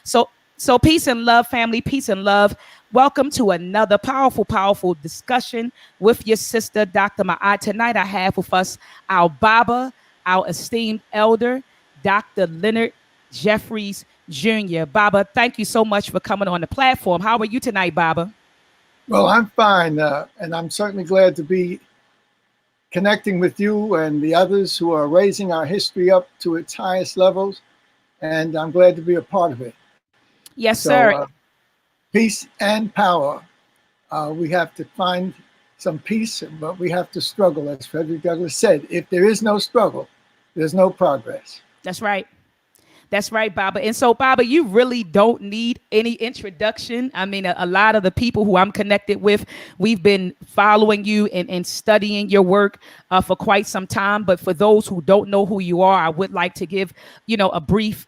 So peace and love, family, peace and love. Welcome to another powerful discussion with your sister, Dr. Maat. Tonight I have with us our Baba, our esteemed elder, Dr. Leonard Jeffries Jr. Baba, thank you so much for coming on the platform. How are you tonight, Baba? Well, I'm fine, and I'm certainly glad to be connecting with you and the others who are raising our history up to its highest levels, and I'm glad to be a part of it. Yes, So, sir. peace and power. We have to find some peace, but we have to struggle, as Frederick Douglass said. If there is no struggle, there's no progress. That's right. That's right, Baba. And so, Baba, you really don't need any introduction. I mean, a lot of the people who I'm connected with, we've been following you and studying your work for quite some time. But for those who don't know who you are, I would like to give, a brief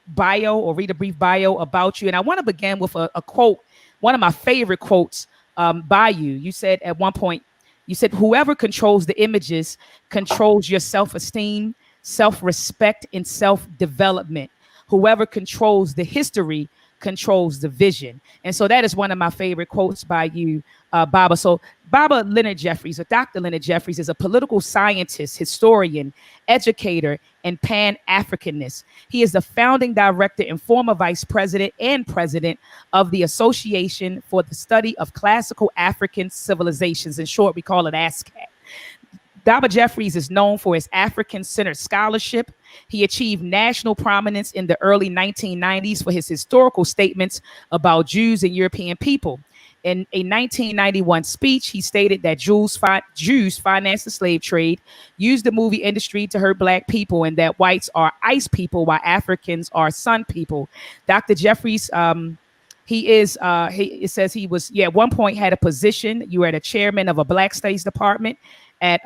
bio or read a brief bio about you. And I want to begin with a quote, one of my favorite quotes by you. You said at one point, you said, whoever controls the images controls your self-esteem, self-respect, and self-development. Whoever controls the history controls the vision. And so that is one of my favorite quotes by you, Baba. So Baba Leonard Jeffries, or Dr. Leonard Jeffries, is a political scientist, historian, educator, and Pan-Africanist. He is the founding director and former vice president and president of the Association for the Study of Classical African Civilizations. In short, we call it ASCAC. Baba Jeffries is known for his African-centered scholarship. He achieved national prominence in the early 1990s for his historical statements about Jews and European people. In a 1991 speech, he stated that Jews financed the slave trade, used the movie industry to hurt Black people, and that whites are ice people while Africans are sun people. Dr. Jeffries, it says he was, at one point had a position. You were the chairman of a Black Studies department at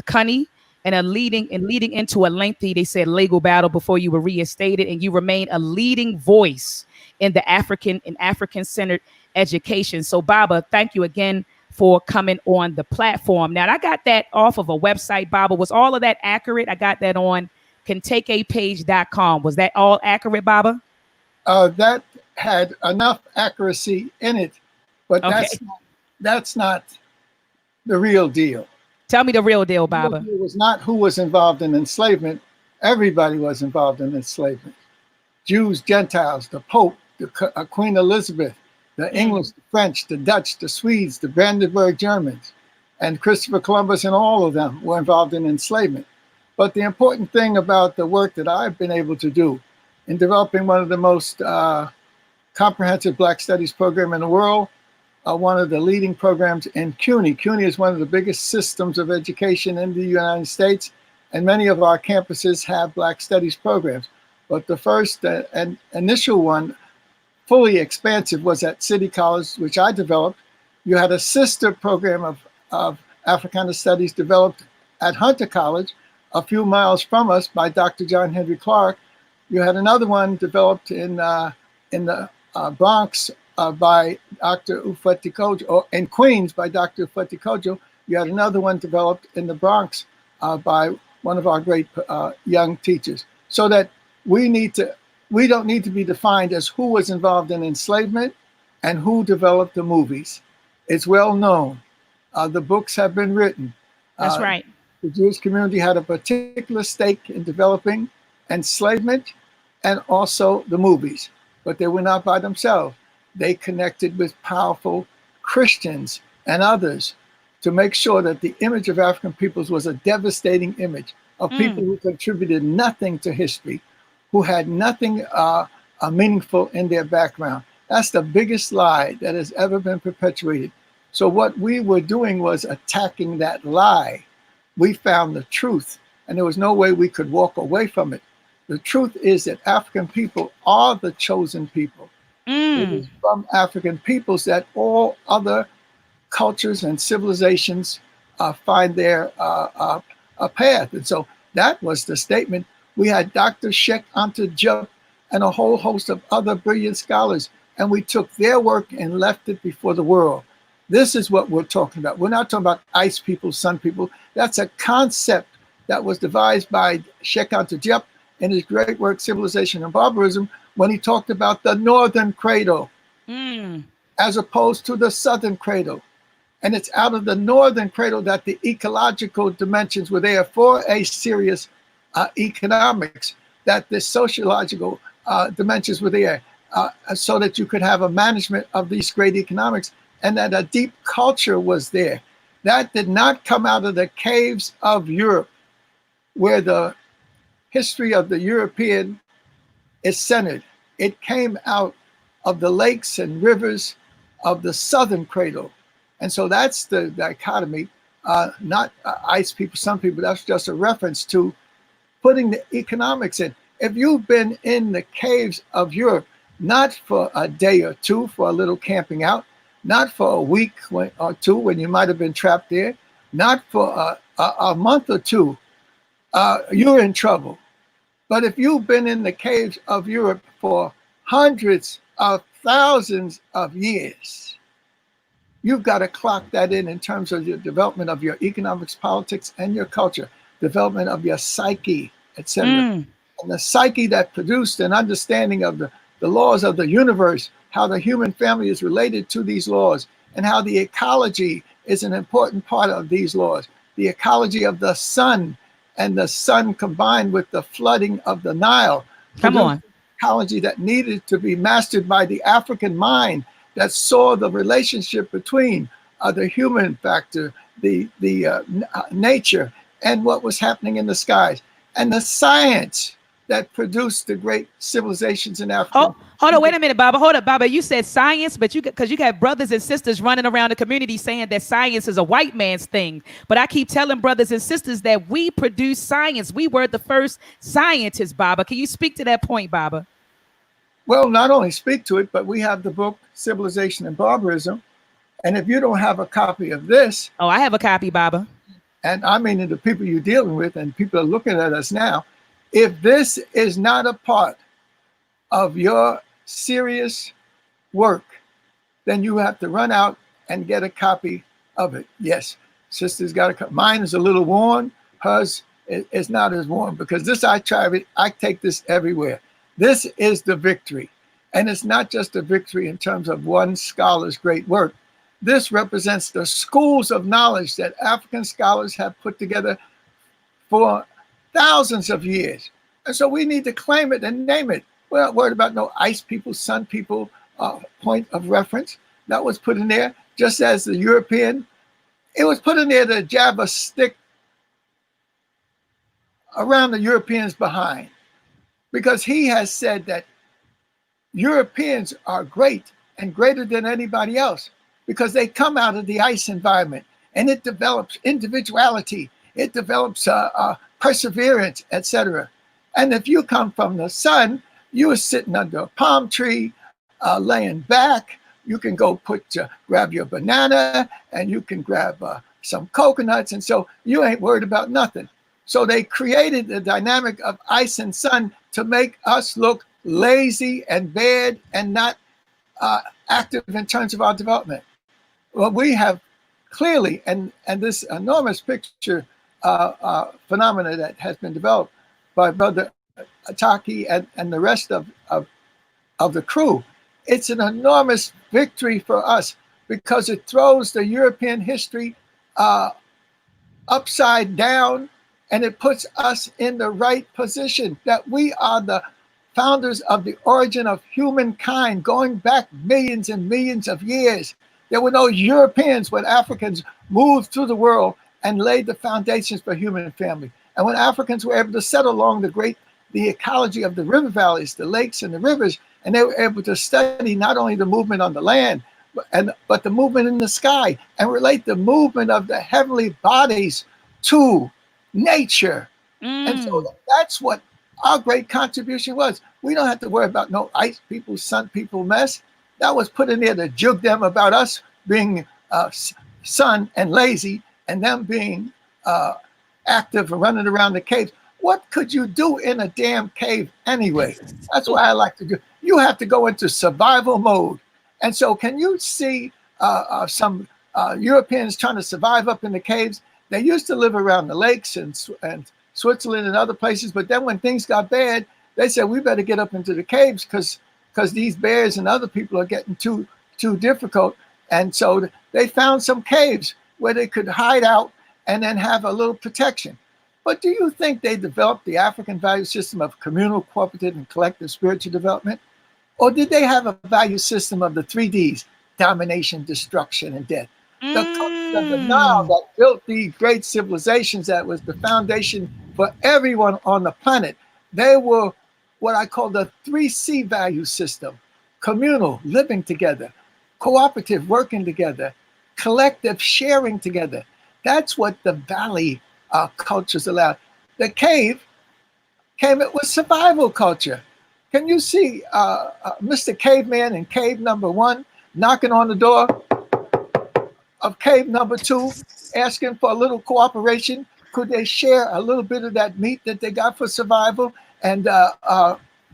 Cunny, and leading into a lengthy, they said, legal battle before you were reinstated, and you remain a leading voice in the African-centered education. So, Baba, thank you again for coming on the platform. Now, I got that off of a website, Baba. Was all of that accurate? I got that on cantakeapage.com. Was that all accurate, Baba? That had enough accuracy in it, but Okay. that's not the real deal. Tell me the real deal, Baba. It was not who was involved in enslavement. Everybody was involved in enslavement. Jews, Gentiles, the Pope, Queen Elizabeth, the English, the French, the Dutch, the Swedes, the Brandenburg Germans, and Christopher Columbus, and all of them were involved in enslavement. But the important thing about the work that I've been able to do in developing one of the most comprehensive Black Studies program in the world, one of the leading programs in CUNY. CUNY is one of the biggest systems of education in the United States, and many of our campuses have Black Studies programs. But the first and initial one, fully expansive, was at City College, which I developed. You had a sister program of Africana Studies developed at Hunter College, a few miles from us, by Dr. John Henry Clark. You had another one developed in the Bronx by Dr. Ufeti Kojo, or in Queens by Dr. Ufeti Kojo. You had another one developed in the Bronx by one of our great young teachers. So that we don't need to be defined as who was involved in enslavement and who developed the movies. It's well known. The books have been written. That's right. The Jewish community had a particular stake in developing enslavement and also the movies, but they were not by themselves. They connected with powerful Christians and others to make sure that the image of African peoples was a devastating image of people who contributed nothing to history, who had nothing meaningful in their background. That's the biggest lie that has ever been perpetuated. So what we were doing was attacking that lie. We found the truth, and there was no way we could walk away from it. The truth is that African people are the chosen people. It is from African peoples that all other cultures and civilizations find their path. And so that was the statement. We had Dr. Sheikh Anta Diop and a whole host of other brilliant scholars, and we took their work and left it before the world. This is what we're talking about. We're not talking about ice people, sun people. That's a concept that was devised by Sheikh Anta Diop in his great work, Civilization and Barbarism, when he talked about the northern cradle Mm. as opposed to the southern cradle. And it's out of the northern cradle that the ecological dimensions were there for a serious economics, that the sociological dimensions were there, so that you could have a management of these great economics, and that a deep culture was there. That did not come out of the caves of Europe, where the history of the European is centered. It came out of the lakes and rivers of the southern cradle. And so that's the dichotomy, not ice people, some people, that's just a reference to putting the economics in. If you've been in the caves of Europe, not for a day or two for a little camping out, not for a week or two when you might have been trapped there, not for a month or two, you're in trouble. But if you've been in the caves of Europe for hundreds of thousands of years, you've got to clock that in terms of the development of your economics, politics, and your culture, development of your psyche, etc. Mm. And the psyche that produced an understanding of the laws of the universe, how the human family is related to these laws, and how the ecology is an important part of these laws. The ecology of the sun, and the sun combined with the flooding of the Nile, Come produced on. ecology that needed to be mastered by the African mind that saw the relationship between the human factor, the nature, and what was happening in the skies, and the science that produced the great civilizations in Africa. Hold on, wait a minute, Baba. Hold up, Baba. You said science, but because you got brothers and sisters running around the community saying that science is a white man's thing. But I keep telling brothers and sisters that we produce science. We were the first scientists, Baba. Can you speak to that point, Baba? Well, not only speak to it, but we have the book Civilization and Barbarism. And if you don't have a copy of this, Oh, I have a copy, Baba. and I mean the people you're dealing with and people are looking at us now, if this is not a part of your serious work, then you have to run out and get a copy of it. Yes, sister's got a copy. Mine is a little worn. Hers is not as worn, because this, I take this everywhere. This is the victory. And it's not just a victory in terms of one scholar's great work. This represents the schools of knowledge that African scholars have put together for thousands of years. And so we need to claim it and name it. We're not worried about no ice people, sun people point of reference. That was put in there, just as the European, it was put in there to jab a stick around the Europeans behind, because he has said that Europeans are great and greater than anybody else because they come out of the ice environment, and it develops individuality, it develops perseverance, etc. And if you come from the sun, you are sitting under a palm tree, laying back. You can go grab your banana, and you can grab some coconuts, and so you ain't worried about nothing. So they created the dynamic of ice and sun to make us look lazy and bad and not active in terms of our development. Well, we have clearly, and this enormous picture phenomena that has been developed by Brother Ataki and the rest of the crew, it's an enormous victory for us because it throws the European history upside down, and it puts us in the right position that we are the founders of the origin of humankind going back millions and millions of years. There were no Europeans when Africans moved through the world and laid the foundations for human family. And when Africans were able to settle along the ecology of the river valleys, the lakes and the rivers, and they were able to study not only the movement on the land, but the movement in the sky, and relate the movement of the heavenly bodies to nature. And so that's what our great contribution was. We don't have to worry about no ice people, sun people mess. That was put in there to jug them about us being sun and lazy, and them being active and running around the caves. What could you do in a damn cave anyway? That's why I like to do. You have to go into survival mode. And so can you see some Europeans trying to survive up in the caves? They used to live around the lakes and Switzerland and other places, but then when things got bad, they said we better get up into the caves because these bears and other people are getting too difficult. And so they found some caves where they could hide out and then have a little protection. But do you think they developed the African value system of communal, cooperative, and collective spiritual development? Or did they have a value system of the 3Ds, domination, destruction, and death? The cultures of the Nile Mm. that built these great civilizations that was the foundation for everyone on the planet, they were what I call the 3C value system: communal, living together; cooperative, working together; collective, sharing together. That's what the valley cultures allowed. The cave came it with survival culture. Can you see Mr. Caveman in cave number 1 knocking on the door of cave number 2, asking for a little cooperation? Could they share a little bit of that meat that they got for survival? And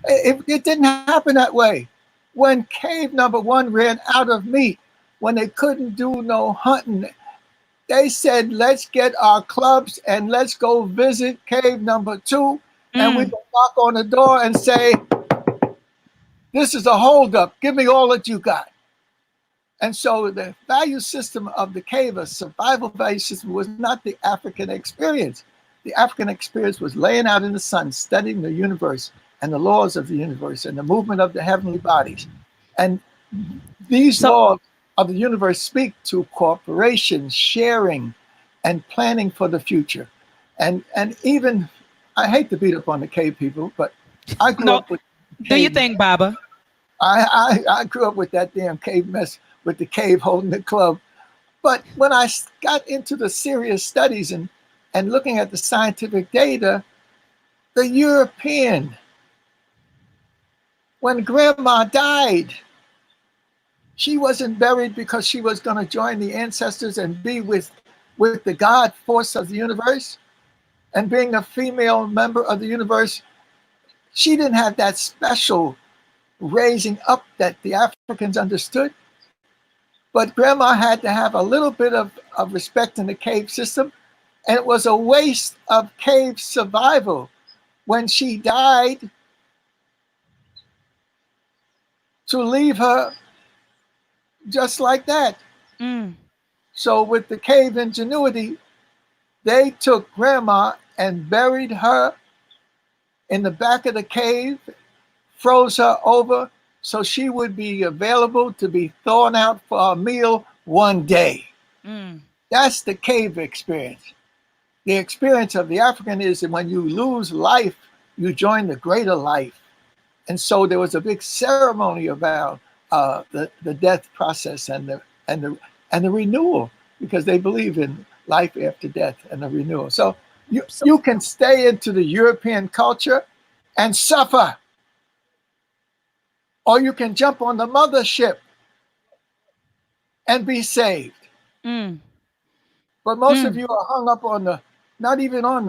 it didn't happen that way. When cave number 1 ran out of meat, when they couldn't do no hunting, they said, let's get our clubs and let's go visit cave number 2. And we Mm. can knock on the door and say, this is a holdup. Give me all that you got. And so the value system of the cave, a survival value system, was not the African experience. The African experience was laying out in the sun, studying the universe and the laws of the universe and the movement of the heavenly bodies. And these So laws of the universe speak to cooperation, sharing, and planning for the future. And even, I hate to beat up on the cave people, but I grew no, up with do you cave. think, Baba? I grew up with that damn cave mess with the cave holding the club. But when I got into the serious studies and looking at the scientific data, the European, when grandma died, she wasn't buried because she was going to join the ancestors and be with the God force of the universe. And being a female member of the universe, she didn't have that special raising up that the Africans understood. But grandma had to have a little bit of respect in the cave system. And it was a waste of cave survival when she died to leave her just like that. Mm. So with the cave ingenuity, they took grandma and buried her in the back of the cave, froze her over so she would be available to be thrown out for a meal one day. Mm. That's the cave experience. The experience of the African is that when you lose life, you join the greater life. And so there was a big ceremony about the death process and the renewal, because they believe in life after death and the renewal. So So you can stay into the European culture and suffer, or you can jump on the mothership and be saved. mm. But most of Mm. you are hung up on not even on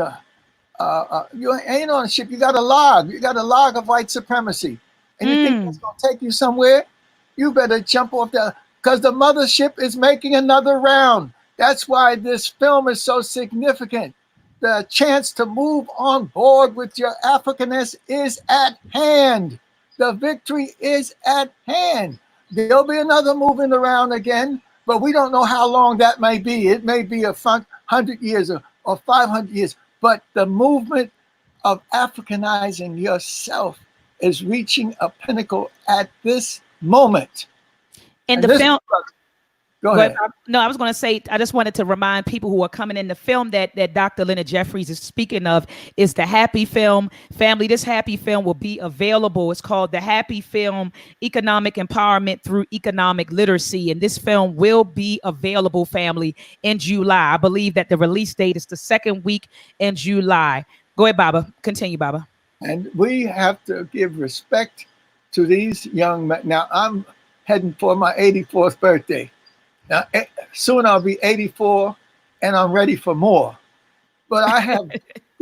you ain't on a ship. You got a log. You got a log of white supremacy. And you think that's Mm. going to take you somewhere? You better jump off because the mothership is making another round. That's why this film is so significant. The chance to move on board with your Africanness is at hand. The victory is at hand. There'll be another moving around again, but we don't know how long that may be. It may be 100 years or 500 years. But the movement of Africanizing yourself is reaching a pinnacle at this moment. In And the this, film, go go ahead. ahead. No, I was going to say, I just wanted to remind people who are coming in the film that Dr. Leonard Jeffries is speaking of is the Happy Film. Family, this Happy Film will be available. It's called the Happy Film: Economic Empowerment Through Economic Literacy. And this film will be available, family, in July. I believe that the release date is the second week in July. Go ahead, Baba. Continue, Baba. And we have to give respect to these young men. Now, I'm heading for my 84th birthday. Now, soon I'll be 84 and I'm ready for more. But I have,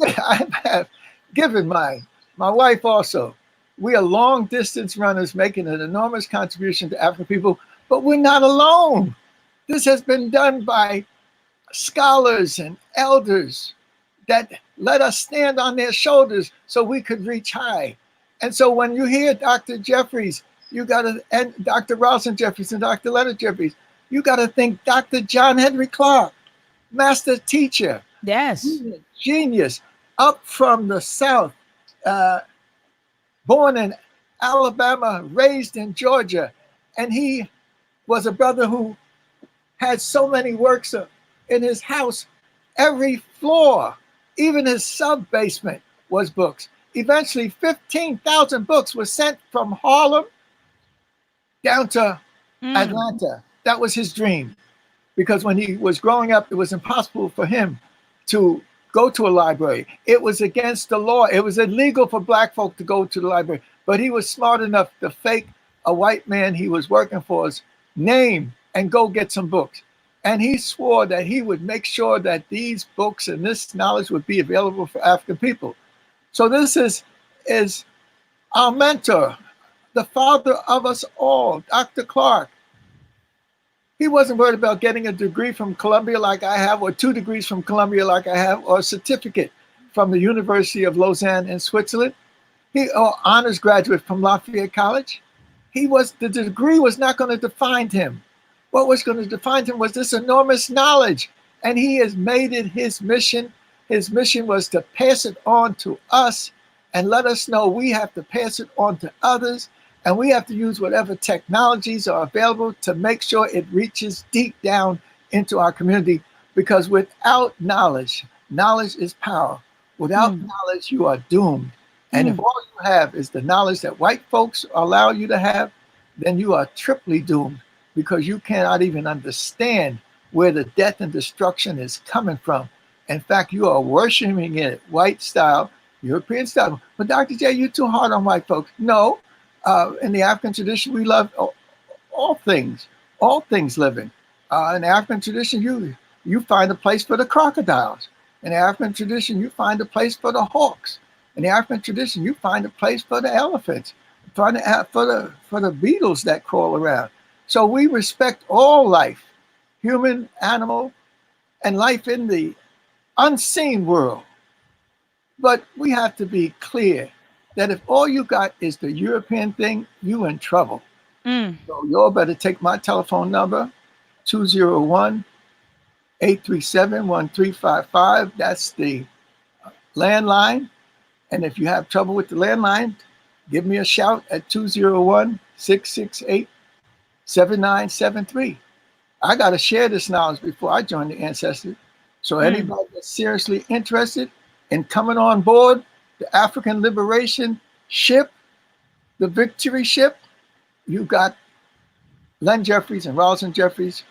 I have given my wife also. We are long distance runners making an enormous contribution to African people, but we're not alone. This has been done by scholars and elders that let us stand on their shoulders so we could reach high. And so when you hear Dr. Jeffries, you got to, and Dr. Ralston Jeffries and Dr. Leonard Jeffries, you got to think Dr. John Henry Clark, master teacher, Yes. genius, up from the South, uh, born in Alabama, raised in Georgia. And he was a brother who had so many works in his house. Every floor, even his sub basement, was books. Eventually, 15,000 books were sent from Harlem down to Mm. Atlanta. That was his dream. Because when he was growing up, it was impossible for him to go to a library. It was against the law. It was illegal for black folk to go to the library. But he was smart enough to fake a white man he was working for's name and go get some books. And he swore that he would make sure that these books and this knowledge would be available for African people. So this is our mentor, the father of us all, Dr. Clark. He wasn't worried about getting a degree from Columbia like I have, or 2 degrees from Columbia like I have, or a certificate from the University of Lausanne in Switzerland. He or honors graduate from Lafayette College. The degree was not going to define him. What was going to define him was this enormous knowledge. And he has made it his mission. His mission was to pass it on to us and let us know we have to pass it on to others. And we have to use whatever technologies are available to make sure it reaches deep down into our community. Because without knowledge, knowledge is power. Without Mm. knowledge, you are doomed. And if Mm. all you have is the knowledge that white folks allow you to have, then you are triply doomed because you cannot even understand where the death and destruction is coming from. In fact, you are worshiping it white style, European style. But Dr. J, you're too hard on white folks. No, in the African tradition, we love all things living. In the African tradition, you find a place for the crocodiles. In the African tradition, you find a place for the hawks. In the African tradition, you find a place for the elephants, for the beetles that crawl around. So we respect all life, human, animal, and life in the unseen world. But we have to be clear that if all you got is the European thing, you in trouble. Mm. So y'all better take my telephone number, 201-837-1355. That's the landline. And if you have trouble with the landline, give me a shout at 201-668-7973. I got to share this knowledge before I join the ancestors. So Mm. anybody that's seriously interested in coming on board the African Liberation Ship, the Victory Ship, you got Len Jeffries and Ralston Jeffries.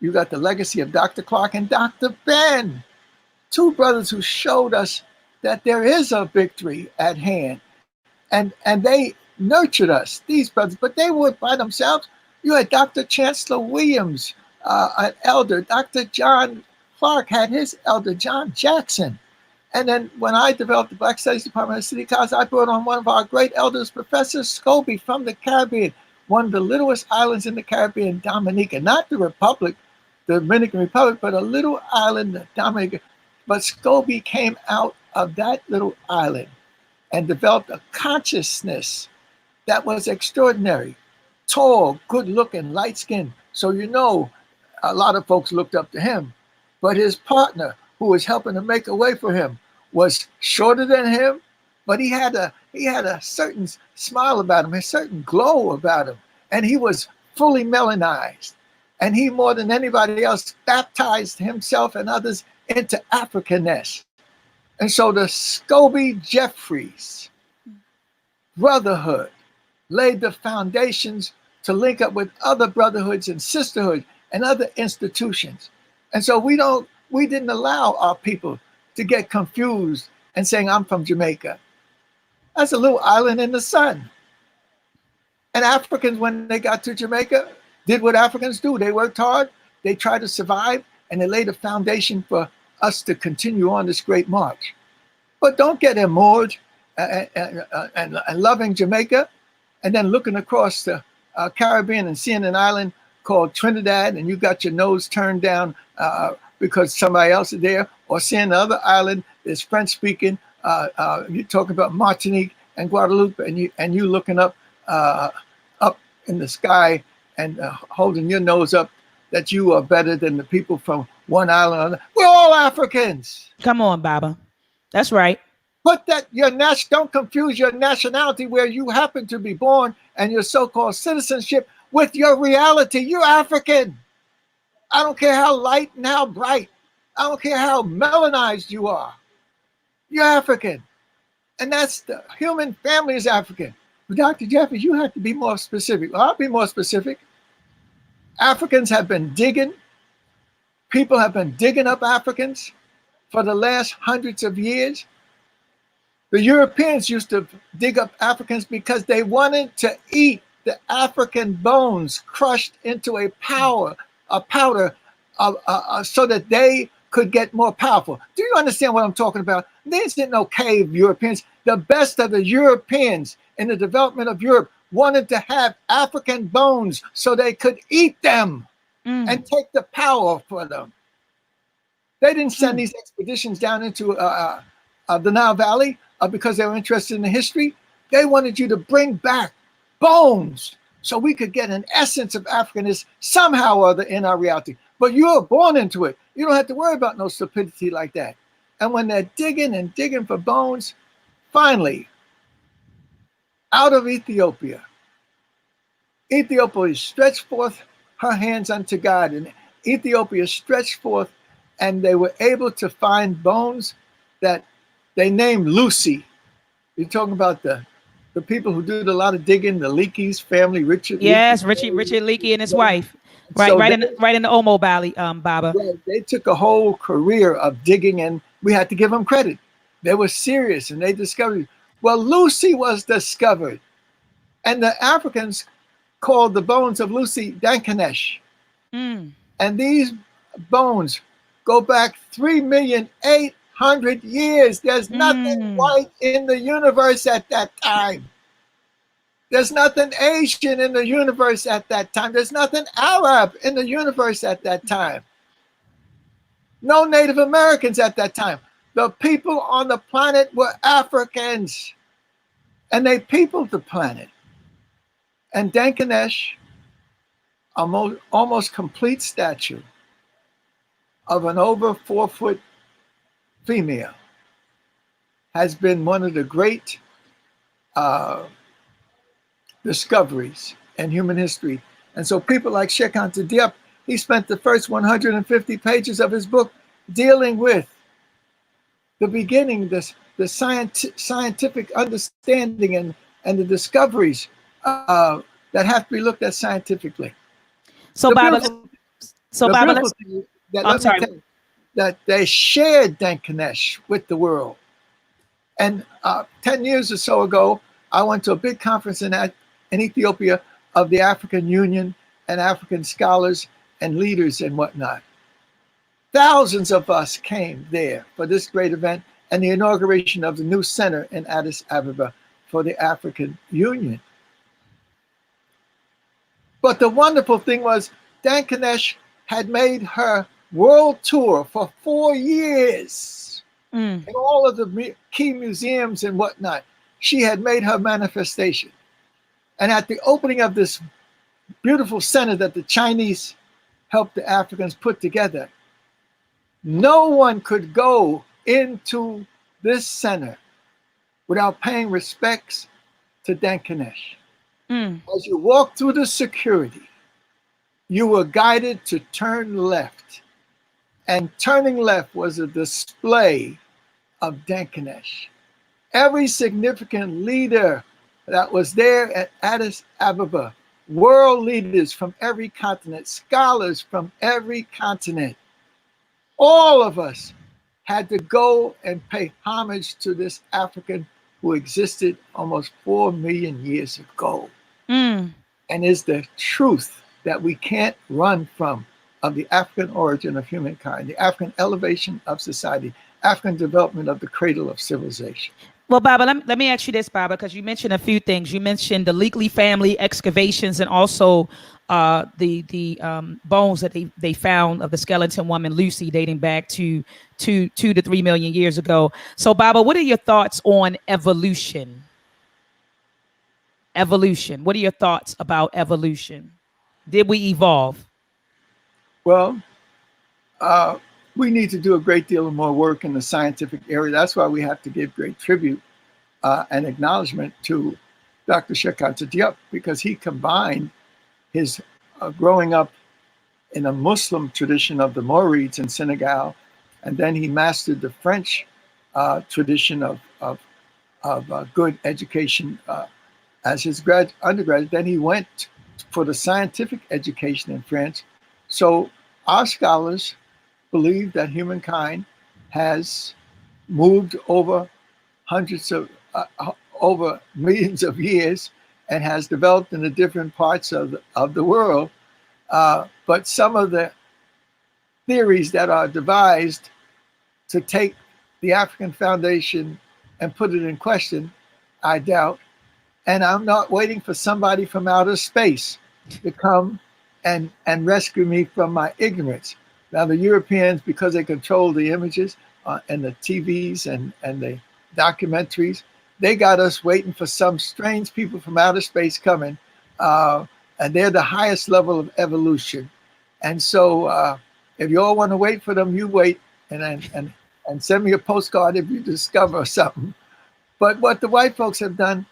You got the legacy of Dr. Clark and Dr. Ben, 2 brothers who showed us that there is a victory at hand. And they nurtured us, these brothers, but they were by themselves. You had Dr. Chancellor Williams, an elder. Dr. John Clark had his elder, John Jackson. And then when I developed the Black Studies Department at City College, I brought on one of our great elders, Professor Scobie from the Caribbean, one of the littlest islands in the Caribbean, Dominica, not the Republic, the Dominican Republic, but a little island, Dominica. But Scobie came out of that little island and developed a consciousness that was extraordinary. Tall, good looking, light skinned. So, a lot of folks looked up to him. But his partner, who was helping to make a way for him, was shorter than him, but he had a certain smile about him, a certain glow about him. And he was fully melanized. And he, more than anybody else, baptized himself and others into Africanness. And so the Scobie Jeffries brotherhood laid the foundations to link up with other brotherhoods and sisterhoods and other institutions. And so we didn't allow our people to get confused and saying, I'm from Jamaica. That's a little island in the sun. And Africans, when they got to Jamaica, did what Africans do. They worked hard, they tried to survive, and they laid a foundation for us to continue on this great march. But don't get immersed and loving Jamaica and then looking across the Caribbean and seeing an island called Trinidad and you got your nose turned down because somebody else is there, or seeing another island that's French speaking. You're talking about Martinique and Guadalupe, and you looking up in the sky and holding your nose up that you are better than the people from one island. We're all Africans. Come on, Baba. That's right. Put that don't confuse your nationality where you happen to be born and your so-called citizenship with your reality. You're African. I don't care how light and how bright. I don't care how melanized you are. You're African. And that's the human family is African. But Dr. Jeffries, you have to be more specific. Well, I'll be more specific. Africans have been digging, people have been digging up Africans for the last hundreds of years. The Europeans used to dig up Africans because they wanted to eat the African bones crushed into a powder, so that they could get more powerful. Do you understand what I'm talking about? These didn't know cave Europeans. The best of the Europeans in the development of Europe wanted to have African bones so they could eat them and take the power for them. They didn't send these expeditions down into the Nile Valley because they were interested in the history. They wanted you to bring back bones so we could get an essence of Africanness somehow or other in our reality. But you are born into it. You don't have to worry about no stupidity like that. And when they're digging and digging for bones, finally, out of Ethiopia stretched forth her hands unto God, and Ethiopia stretched forth, and they were able to find bones that they named Lucy. You're talking about the people who did a lot of digging, the Leakey's family, Richard Leakey. Yes, Richard Leakey and his wife. Right, So right in the Omo Valley, Baba. Right, they took a whole career of digging, and we had to give them credit. They were serious, and they discovered. Well, Lucy was discovered, and the Africans called the bones of Lucy Dankanesh. And these bones go back 3,800,000 years. There's nothing white in the universe at that time. There's nothing Asian in the universe at that time. There's nothing Arab in the universe at that time. No Native Americans at that time. The people on the planet were Africans, and they peopled the planet. And Dankanesh, a almost complete statue of an over 4-foot female, has been one of the great discoveries in human history. And so people like Cheikh Anta Diop, he spent the first 150 pages of his book dealing with the beginning, the scientific understanding and the discoveries that have to be looked at scientifically. So the Baba, beautiful thing that, I'm sorry. That they shared Dankanesh with the world. And 10 years or so ago, I went to a big conference in Ethiopia of the African Union and African scholars and leaders and whatnot. Thousands of us came there for this great event and the inauguration of the new center in Addis Ababa for the African Union. But the wonderful thing was Dankanesh had made her world tour for 4 years in all of the key museums and whatnot. She had made her manifestation. And at the opening of this beautiful center that the Chinese helped the Africans put together, no one could go into this center without paying respects to Dankanesh. As you walk through the security, you were guided to turn left. And turning left was a display of Dankanesh. Every significant leader that was there at Addis Ababa, world leaders from every continent, scholars from every continent, all of us had to go and pay homage to this African who existed almost 4 million years ago. And is the truth that we can't run from of the African origin of humankind, the African elevation of society, African development of the cradle of civilization. Well, Baba, let me ask you this, Baba, because you mentioned a few things. You mentioned the Leakley family excavations and also the bones that they found of the skeleton woman Lucy dating back to 2 to 3 million years ago. So, Baba, what are your thoughts on evolution? Evolution. What are your thoughts about evolution? Did we evolve? Well, uh, we need to do a great deal of more work in the scientific area. That's why we have to give great tribute and acknowledgement to Dr. Shekanta Diop, because he combined his growing up in a Muslim tradition of the Morids in Senegal, and then he mastered the French tradition of good education as his undergraduate. Then he went for the scientific education in France. So our scholars believe that humankind has moved over hundreds of over millions of years and has developed in the different parts of the world. But some of the theories that are devised to take the African foundation and put it in question, I doubt. And I'm not waiting for somebody from outer space to come and rescue me from my ignorance. Now, the Europeans, because they control the images and the TVs and the documentaries, they got us waiting for some strange people from outer space coming, and they're the highest level of evolution. And so, if you all want to wait for them, you wait, and send me a postcard if you discover something. But what the white folks have done,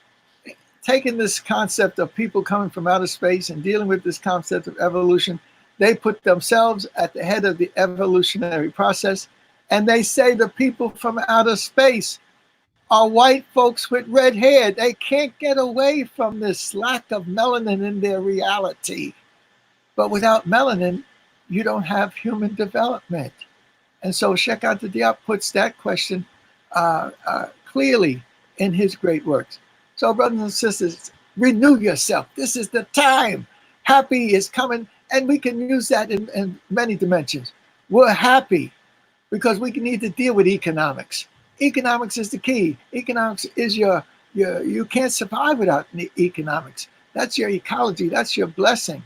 taking this concept of people coming from outer space and dealing with this concept of evolution, they put themselves at the head of the evolutionary process. And they say the people from outer space are white folks with red hair. They can't get away from this lack of melanin in their reality. But without melanin, you don't have human development. And so Shekanta Diop puts that question clearly in his great works. So, brothers and sisters, renew yourself. This is the time. Happy is coming, and we can use that in many dimensions. We're happy because we need to deal with economics. Economics is the key. Economics is you can't survive without economics. That's your ecology. That's your blessing.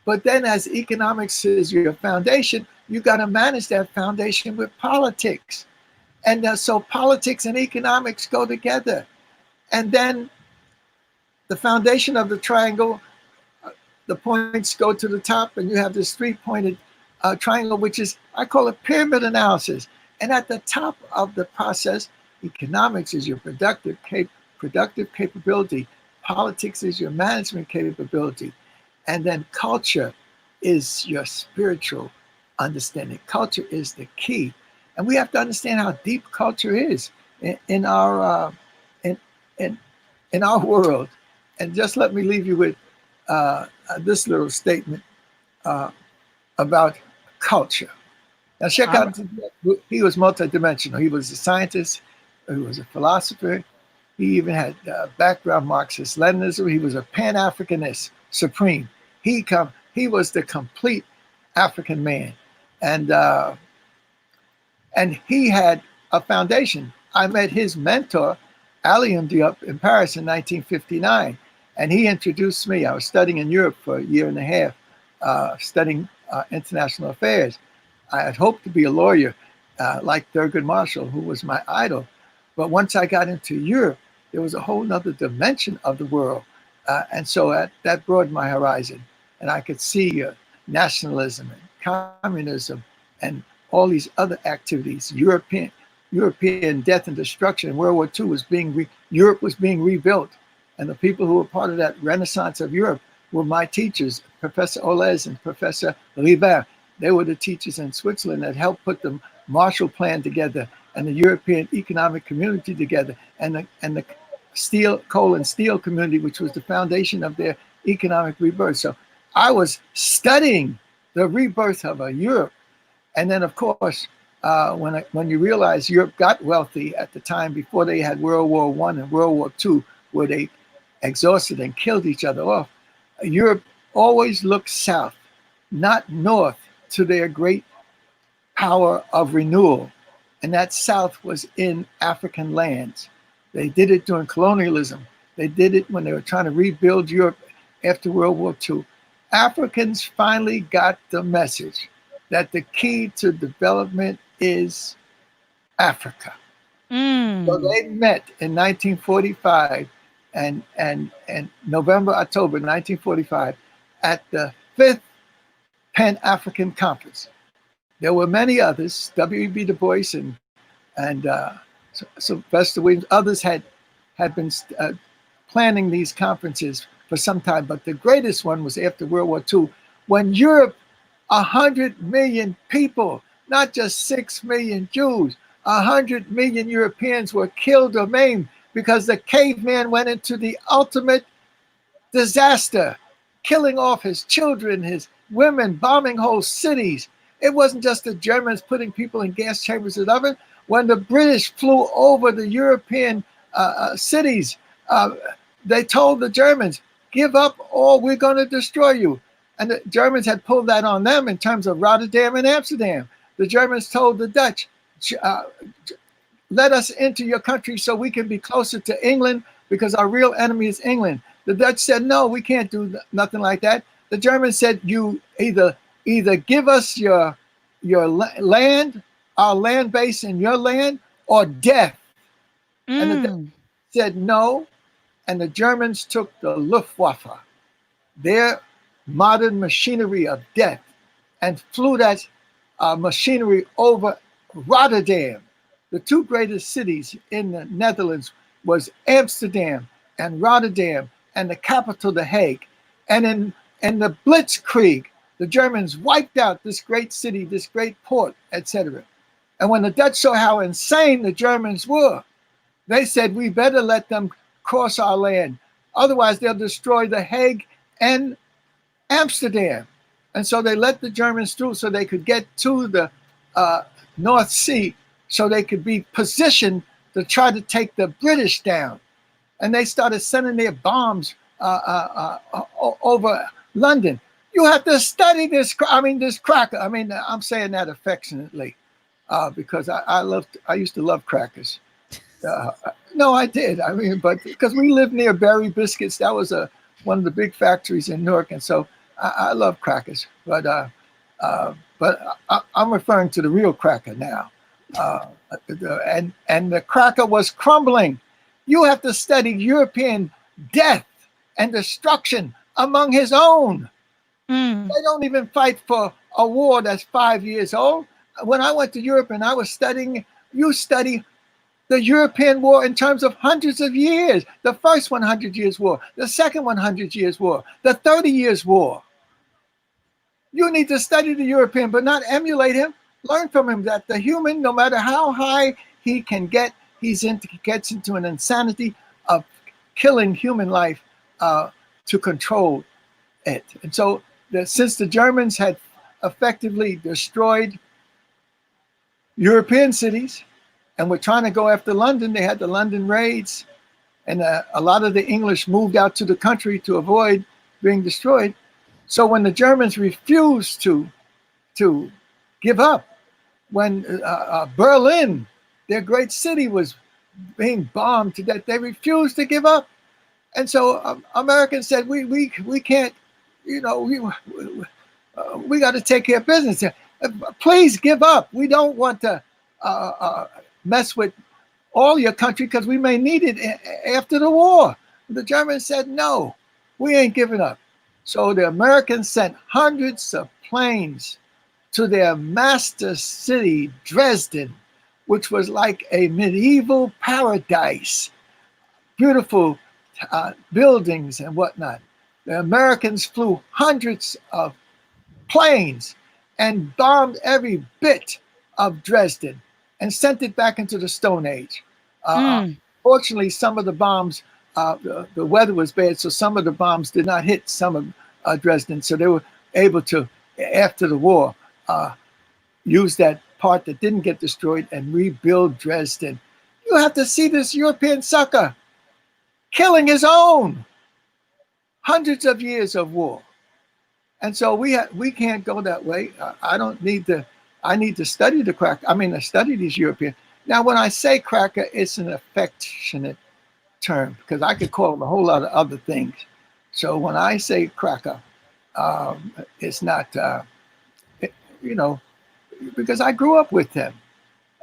But then, as economics is your foundation, you got to manage that foundation with politics. And so politics and economics go together. And then the foundation of the triangle, the points go to the top, and you have this three-pointed triangle, which is, I call it pyramid analysis. And at the top of the process, economics is your productive capability. Politics is your management capability. And then culture is your spiritual understanding. Culture is the key. And we have to understand how deep culture is in our in our world. And just let me leave you with this little statement about culture. Now, check All right. out, he was multidimensional. He was a scientist, he was a philosopher, he even had background Marxist Leninism. He was a Pan-Africanist supreme. He was the complete African man. And and he had a foundation. I met his mentor, Alioune Diop, in Paris in 1959, and he introduced me. I was studying in Europe for a year and a half, studying international affairs. I had hoped to be a lawyer like Thurgood Marshall, who was my idol. But once I got into Europe, there was a whole other dimension of the world. And so that broadened my horizon. And I could see nationalism and communism and all these other activities. European death and destruction in World War II was Europe was being rebuilt. And the people who were part of that renaissance of Europe were my teachers, Professor Olez and Professor Ribert. They were the teachers in Switzerland that helped put the Marshall Plan together and the European Economic Community together and the coal and steel community, which was the foundation of their economic rebirth. So I was studying the rebirth of a Europe. And then, of course, when you realize Europe got wealthy at the time before they had World War I and World War II, where they exhausted and killed each other off, Europe always looked south, not north, to their great power of renewal. And that south was in African lands. They did it during colonialism. They did it when they were trying to rebuild Europe after World War II. Africans finally got the message that the key to development is Africa. So Mm. they met in 1945 and November, October 1945 at the Fifth Pan-African Conference. There were many others, W.E.B. Du Bois and Sylvester Williams. Others had been planning these conferences for some time, but the greatest one was after World War II, when Europe, 100 million people, not just 6 million Jews, 100 million Europeans were killed or maimed because the caveman went into the ultimate disaster, killing off his children, his women, bombing whole cities. It wasn't just the Germans putting people in gas chambers and oven. When the British flew over the European cities, they told the Germans, give up or we're going to destroy you. And the Germans had pulled that on them in terms of Rotterdam and Amsterdam. The Germans told the Dutch, let us into your country so we can be closer to England because our real enemy is England. The Dutch said, no, we can't do nothing like that. The Germans said, you either give us your land, our land base and your land, or death. And the Dutch said no, and the Germans took the Luftwaffe, their modern machinery of death, and flew that machinery over Rotterdam. The two greatest cities in the Netherlands was Amsterdam and Rotterdam, and the capital, The Hague. And in the Blitzkrieg, the Germans wiped out this great city, this great port, etc. And when the Dutch saw how insane the Germans were, they said, we better let them cross our land. Otherwise, they'll destroy The Hague and Amsterdam. And so they let the Germans through so they could get to the North Sea, so they could be positioned to try to take the British down. And they started sending their bombs over London. You have to study this. This cracker. I'm saying that affectionately because I used to love crackers. No, I did. But because we lived near Berry Biscuits, that was one of the big factories in Newark, and so I love crackers. But I'm referring to the real cracker now. And the cracker was crumbling. You have to study European death and destruction among his own. They don't even fight for a war that's 5 years old. When I went to Europe and I was studying, you study the European war in terms of hundreds of years. The first 100 years war, the second 100 years war, the 30 years war. You need to study the European, but not emulate him. Learn from him that the human, no matter how high he can get, he gets into an insanity of killing human life to control it. And so since the Germans had effectively destroyed European cities and were trying to go after London, they had the London raids, and a lot of the English moved out to the country to avoid being destroyed. So when the Germans refused to give up, when Berlin, their great city, was being bombed to death, they refused to give up. And so Americans said, we can't, we got to take care of business. Please give up. We don't want to mess with all your country because we may need it after the war. The Germans said, no, we ain't giving up. So the Americans sent hundreds of planes to their master city, Dresden, which was like a medieval paradise, beautiful buildings and whatnot. The Americans flew hundreds of planes and bombed every bit of Dresden and sent it back into the Stone Age. Fortunately, some of the bombs, the weather was bad, so some of the bombs did not hit some of Dresden. So they were able to, after the war, use that part that didn't get destroyed and rebuild Dresden. You have to see this European sucker killing his own. Hundreds of years of war. And so we can't go that way. I need to study the cracker. I study these European. Now, when I say cracker, it's an affectionate term because I could call them a whole lot of other things. So when I say cracker, it's not, because I grew up with them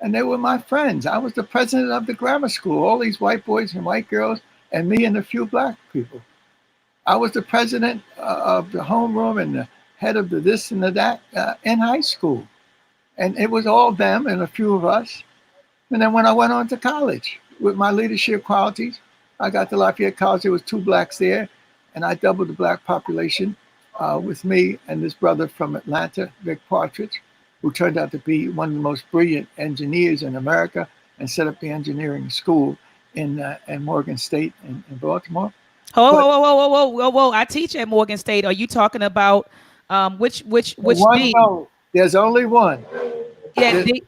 and they were my friends. I was the president of the grammar school. All these white boys and white girls and me and a few black people. I was the president of the homeroom and the head of the this and the that in high school. And it was all them and a few of us. And then when I went on to college with my leadership qualities, I got to Lafayette College. There was two blacks there, and I doubled the black population with me and this brother from Atlanta, Vic Partridge, who turned out to be one of the most brilliant engineers in America and set up the engineering school in Morgan State in Baltimore. Whoa, But whoa, whoa, whoa, whoa, whoa, whoa! I teach at Morgan State. Are you talking about the which one, dean? no, there's only one. Yeah, There's, dean.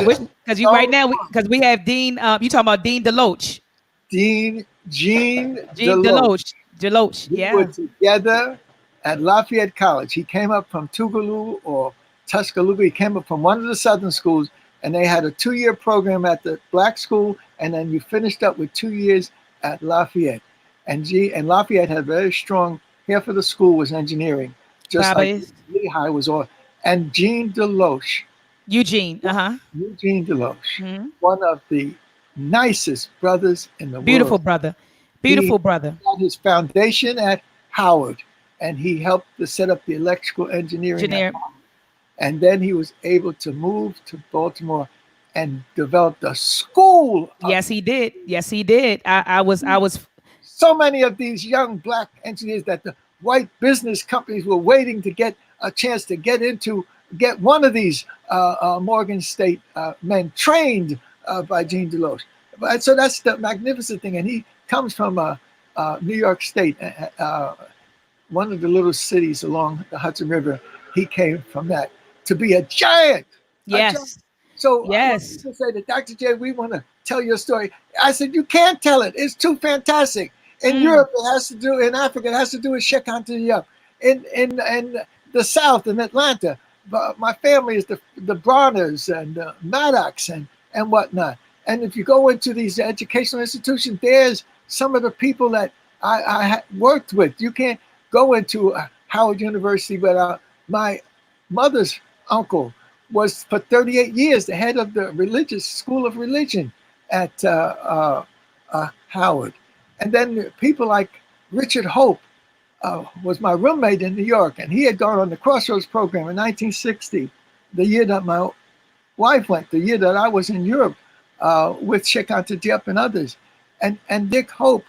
Which there's because you right only now because we have Dean. You talking about Dean Deloach? Dean Gene Dean Deloach. Deloach. Deloach. We were Yeah, together at Lafayette College. He came up from Tougaloo or Tuscaloosa. He came up from one of the southern schools, and they had a 2-year program at the black school, and then you finished up with 2 years at Lafayette. And Lafayette had very strong. Half of the school was engineering, just Baba like is Lehigh was all. And Gene Deloach, Eugene. Uh huh. Eugene Deloach, Hmm. one of the nicest brothers in the Beautiful world. brother. He Beautiful brother. got his foundation at Howard, and he helped to set up the electrical engineering at Engineer. Howard. And then he was able to move to Baltimore and develop the school of Yes, he did. Yes, he did. I was. so many of these young black engineers that the white business companies were waiting to get a chance to get one of these Morgan State men trained by Gene Deloach. But, so that's the magnificent thing. And he comes from New York State, one of the little cities along the Hudson River. He came from that to be a giant, a giant. Yes. So when Yes. people say that, Dr. J, we want to tell your story, I said, you can't tell it. It's too fantastic. In Mm. Europe, it has to do, in Africa, it has to do with Sheikh Anta Diop. In the South, in Atlanta, my family is the Bronners and Maddox and whatnot. And if you go into these educational institutions, there's some of the people that I worked with. You can't go into Howard University, but my mother's uncle was for 38 years the head of the religious school of religion at Howard. And then people like Richard Hope was my roommate in New York, and he had gone on the Crossroads program in 1960, the year that my wife went, the year that I was in Europe with Sheikh Anta Diop and others. And Dick Hope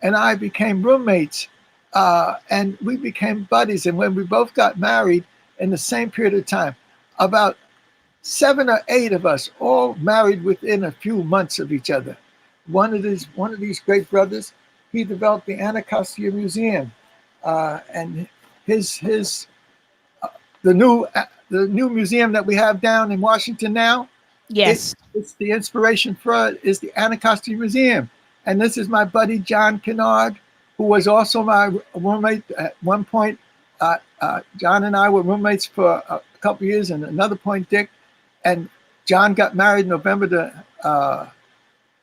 and I became roommates, and we became buddies. And when we both got married in the same period of time, about 7 or 8 of us all married within a few months of each other. One of these great brothers, he developed the Anacostia Museum, and his the new museum that we have down in Washington now. Yes. It's the inspiration for it is the Anacostia Museum, and this is my buddy John Kennard, who was also my roommate at one point. John and I were roommates for a couple years, and another point, Dick. And John got married November the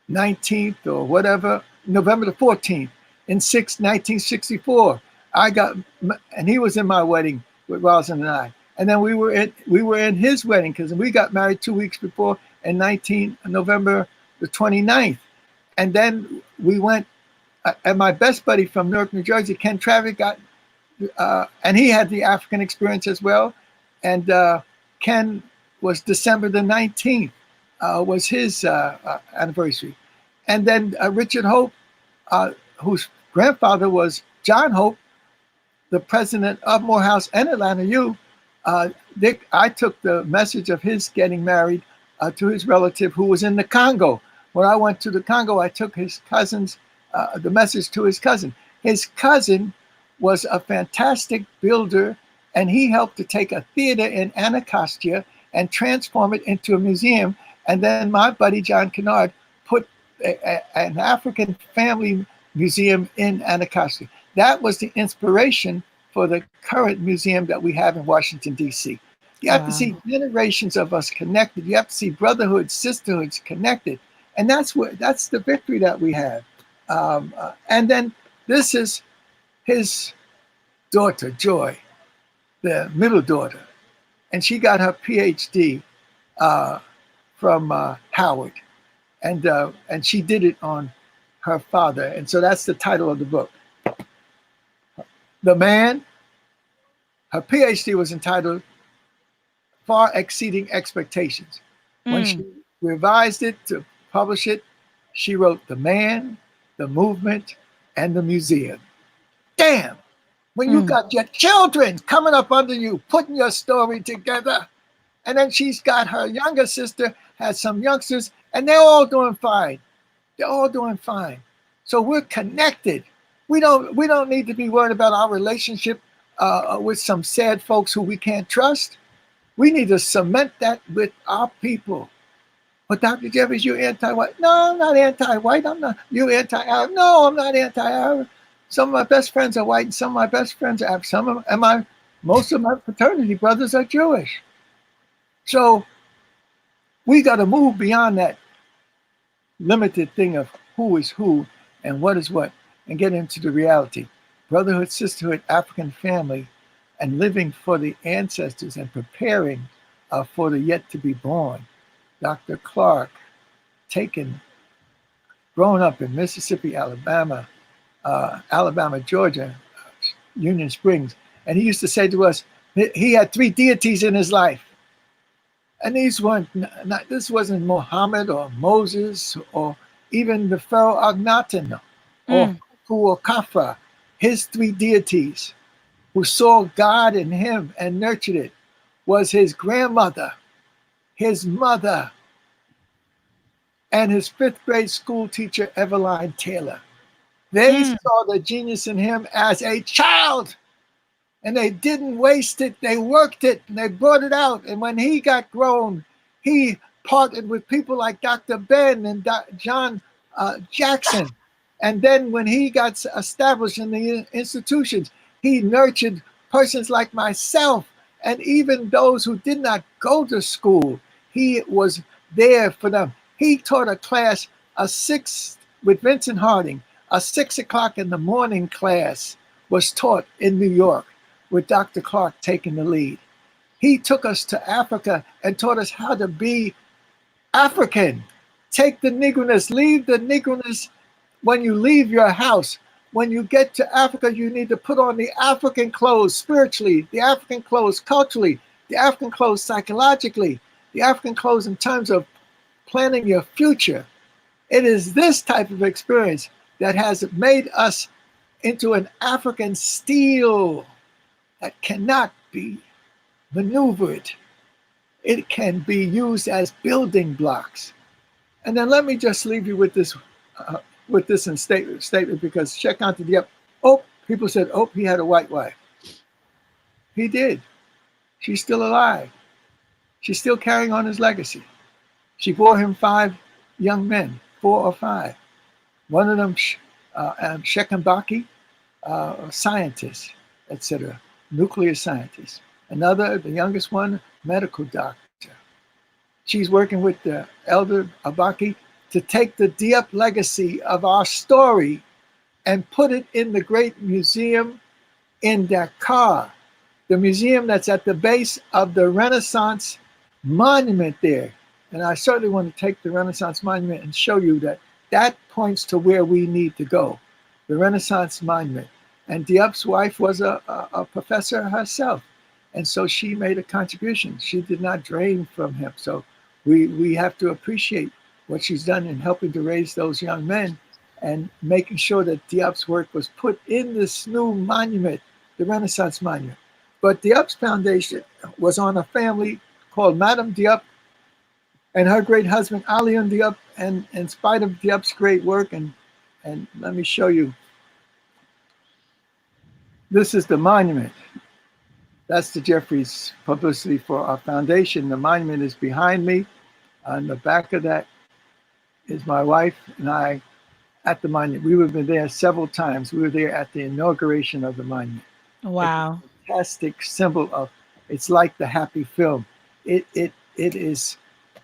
19th or whatever, November the 14th in 1964. And he was in my wedding with Rosalind and I. And then we were in his wedding because we got married 2 weeks before in November the 29th. And then we went, and my best buddy from Newark, New Jersey, Ken Travick, and he had the African experience as well. And Ken was December the 19th, was his anniversary. And then Richard Hope, whose grandfather was John Hope, the president of Morehouse and Atlanta U. Dick, I took the message of his getting married to his relative who was in the Congo. When I went to the Congo, I took his cousin's, the message to his cousin. His cousin was a fantastic builder, and he helped to take a theater in Anacostia and transform it into a museum. And then my buddy John Kennard put an African family museum in Anacostia. That was the inspiration for the current museum that we have in Washington, D.C. You have to Wow. see generations of us connected. You have to see brotherhoods, sisterhoods connected. And that's the victory that we have. And then this is his daughter, Joy, the middle daughter. And she got her PhD from Howard. And she did it on her father. And so that's the title of the book. The Man, her PhD was entitled Far Exceeding Expectations. When she Mm, revised it to publish it, she wrote The Man, the Movement, and the Museum. Damn! When you mm, got your children coming up under you, putting your story together, and then she's got her younger sister, has some youngsters, and they're all doing fine. They're all doing fine. So we're connected. We don't need to be worried about our relationship with some sad folks who we can't trust. We need to cement that with our people. But Dr. Jeffries, you're anti-white. No, I'm not anti-white. I'm not. You anti-Arab. No, I'm not anti-Arab. Some of my best friends are white, and some of my best friends are Arab. Most of my fraternity brothers are Jewish. So we got to move beyond that limited thing of who is who and what is what, and get into the reality. Brotherhood, sisterhood, African family, and living for the ancestors and preparing for the yet to be born. Dr. Clark, taken, grown up in Mississippi, Alabama, Georgia, Union Springs. And he used to say to us, he had three deities in his life. And these weren't, not, this wasn't Muhammad or Moses or even the Pharaoh Akhenaten or mm, Khufu or Khafra. His three deities who saw God in him and nurtured it was his grandmother, his mother, and his fifth grade school teacher, Eveline Taylor. They mm, saw the genius in him as a child, and they didn't waste it. They worked it and they brought it out. And when he got grown, he partnered with people like Dr. Ben and John Jackson. And then when he got established in the institutions, he nurtured persons like myself and even those who did not go to school. He was there for them. He taught a class, a six with Vincent Harding, a 6 o'clock in the morning class was taught in New York with Dr. Clark taking the lead. He took us to Africa and taught us how to be African. Take the Negroes, leave the Negroes when you leave your house. When you get to Africa, you need to put on the African clothes spiritually, the African clothes culturally, the African clothes psychologically, the African clothes in terms of planning your future. It is this type of experience that has made us into an African steel that cannot be maneuvered. It can be used as building blocks. And then let me just leave you with this in statement because check out the oh, people said, oh, he had a white wife. He did. She's still alive. She's still carrying on his legacy. She bore him 5 young men, 4 or 5. One of them, Shekambaki, scientist, etc., nuclear scientist. Another, the youngest one, medical doctor. She's working with the elder Abaki to take the Diep legacy of our story and put it in the great museum in Dakar, the museum that's at the base of the Renaissance monument there. And I certainly want to take the Renaissance monument and show you that that points to where we need to go, the Renaissance monument. And Diep's wife was a professor herself. And so she made a contribution. She did not drain from him. So we have to appreciate what she's done in helping to raise those young men and making sure that Diep's work was put in this new monument, the Renaissance monument. But Diep's foundation was on a family called Madame Diep and her great husband, Alion Diep. And in spite of Diep's great work, and let me show you, this is the monument. That's the Jeffries publicity for our foundation. The monument is behind me. On the back of that is my wife and I at the monument. We have been there several times. We were there at the inauguration of the monument. It's a wow. fantastic symbol of, it's like the Hapi film. It is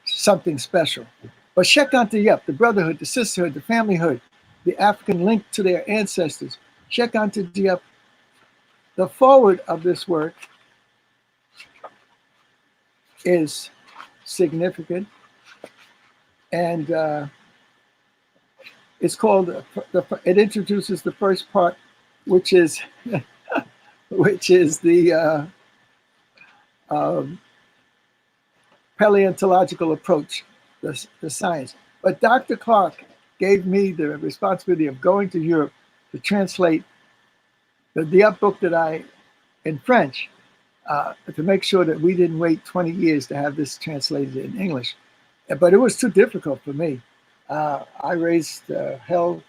something special. But check out the brotherhood, the sisterhood, the familyhood, the African link to their ancestors. Check out the forward of this work is significant. And It's called, it introduces the first part, which is, which is the um, paleontological approach, the science. But Dr. Clark gave me the responsibility of going to Europe to translate the book that in French, to make sure that we didn't wait 20 years to have this translated in English. But it was too difficult for me. I raised hell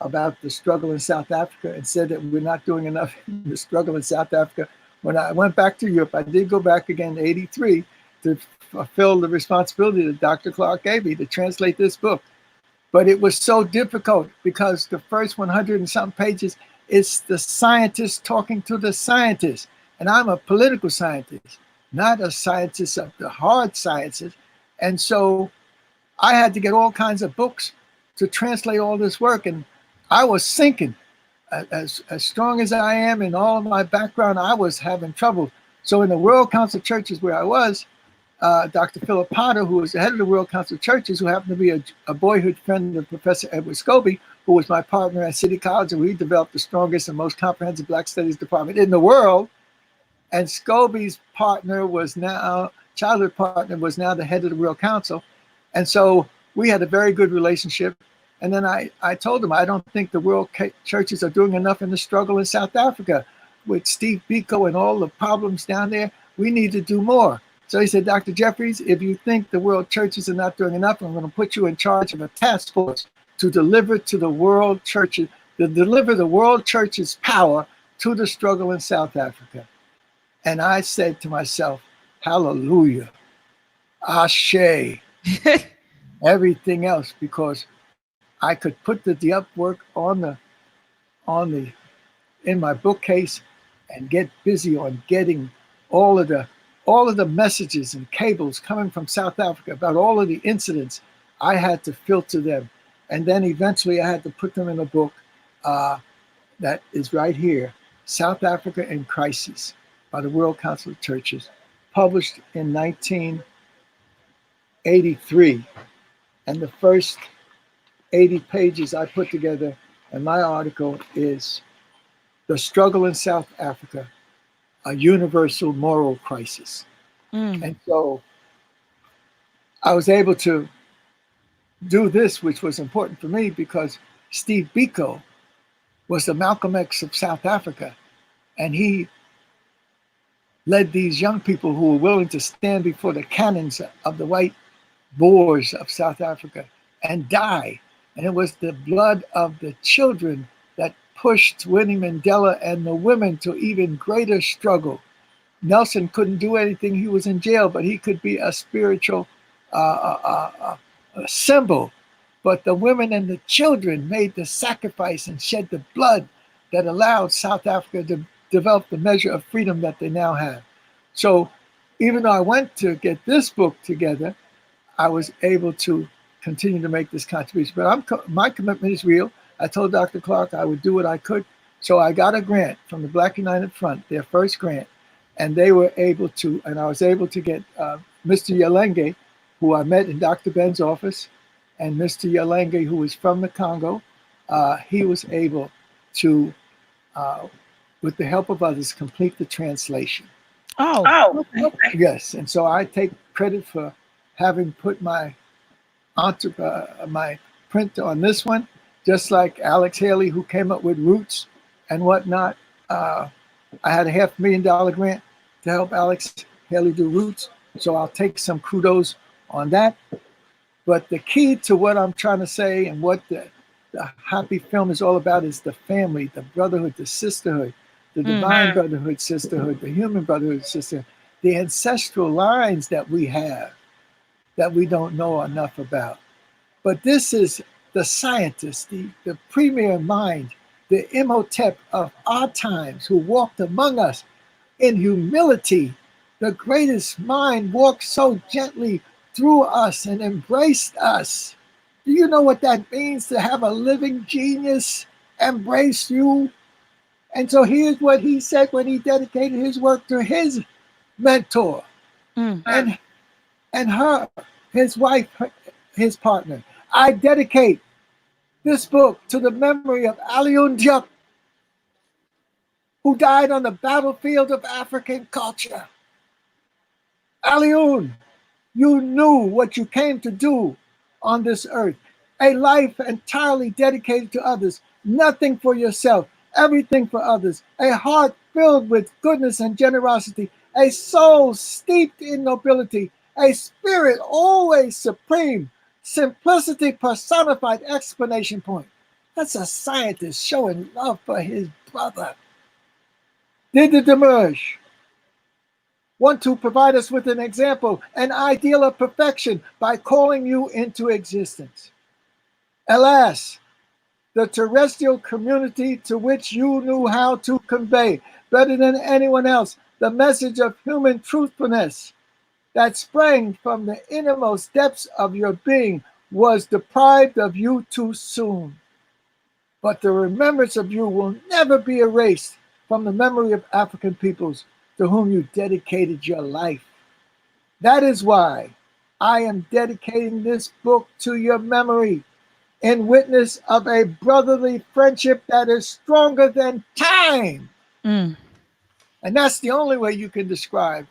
about the struggle in South Africa and said that we're not doing enough in the struggle in South Africa. When I went back to Europe, I did go back again in '83 to fulfill the responsibility that Dr. Clark gave me to translate this book. But it was so difficult because the first 100 and something pages is the scientist talking to the scientist. And I'm a political scientist, not a scientist of the hard sciences. And so I had to get all kinds of books to translate all this work. And I was sinking. As strong as I am in all of my background, I was having trouble. So in the World Council of Churches where I was, Dr. Philip Potter, who was the head of the World Council of Churches, who happened to be a boyhood friend of Professor Edward Scobie, who was my partner at City College, and we developed the strongest and most comprehensive Black Studies department in the world. And Scobie's partner was now, childhood partner was now the head of the World Council. And so we had a very good relationship. And then I told him, I don't think the world churches are doing enough in the struggle in South Africa with Steve Biko and all the problems down there. We need to do more. So he said, Dr. Jeffries, if you think the world churches are not doing enough, I'm going to put you in charge of a task force to deliver to the world churches, to deliver the world church's power to the struggle in South Africa. And I said to myself, hallelujah, ashe, everything else, because I could put the artwork on the in my bookcase and get busy on getting all of the messages and cables coming from South Africa about all of the incidents. I had to filter them, and then eventually I had to put them in a book that is right here, South Africa in Crisis, by the World Council of Churches, published in 1983. And the first 80 pages I put together in my article is The Struggle in South Africa, a Universal Moral Crisis. And so I was able to do this, which was important for me because Steve Biko was the Malcolm X of South Africa. And he led these young people who were willing to stand before the cannons of the white Boers of South Africa and die. And it was the blood of the children that pushed Winnie Mandela and the women to even greater struggle. Nelson couldn't do anything. He was in jail, but he could be a spiritual symbol. But the women and the children made the sacrifice and shed the blood that allowed South Africa to develop the measure of freedom that they now have. So even though I went to get this book together, I was able to continue to make this contribution. But my commitment is real. I told Dr. Clark I would do what I could. So I got a grant from the Black United Front, their first grant, and they were able to, and I was able to get Mr. Yalenge, who I met in Dr. Ben's office, and Mr. Yalenge, who was from the Congo. He was able to, with the help of others, complete the translation. Oh, okay. Yes, and so I take credit for having put my print on this one, just like Alex Haley, who came up with Roots and whatnot. I had a $500,000 grant to help Alex Haley do Roots, so I'll take some kudos on that. But the key to what I'm trying to say and what the Hapi film is all about is the family, the brotherhood, the sisterhood, the divine brotherhood, sisterhood, the human brotherhood, sisterhood, the ancestral lines that we have that we don't know enough about. But this is the scientist, the premier mind, the Imhotep of our times who walked among us in humility. The greatest mind walked so gently through us and embraced us. Do you know what that means to have a living genius embrace you? And so here's what he said when he dedicated his work to his mentor and her, his wife, his partner. I dedicate this book to the memory of Alioune Diop, who died on the battlefield of African culture. Alioune, you knew what you came to do on this earth. A life entirely dedicated to others, nothing for yourself, everything for others. A heart filled with goodness and generosity, a soul steeped in nobility, a spirit always supreme, simplicity personified, explanation point. That's a scientist showing love for his brother. Did the Demerge want to provide us with an example, an ideal of perfection by calling you into existence? Alas, the terrestrial community to which you knew how to convey, better than anyone else, the message of human truthfulness that sprang from the innermost depths of your being was deprived of you too soon. But the remembrance of you will never be erased from the memory of African peoples to whom you dedicated your life. That is why I am dedicating this book to your memory in witness of a brotherly friendship that is stronger than time. Mm. And that's the only way you can describe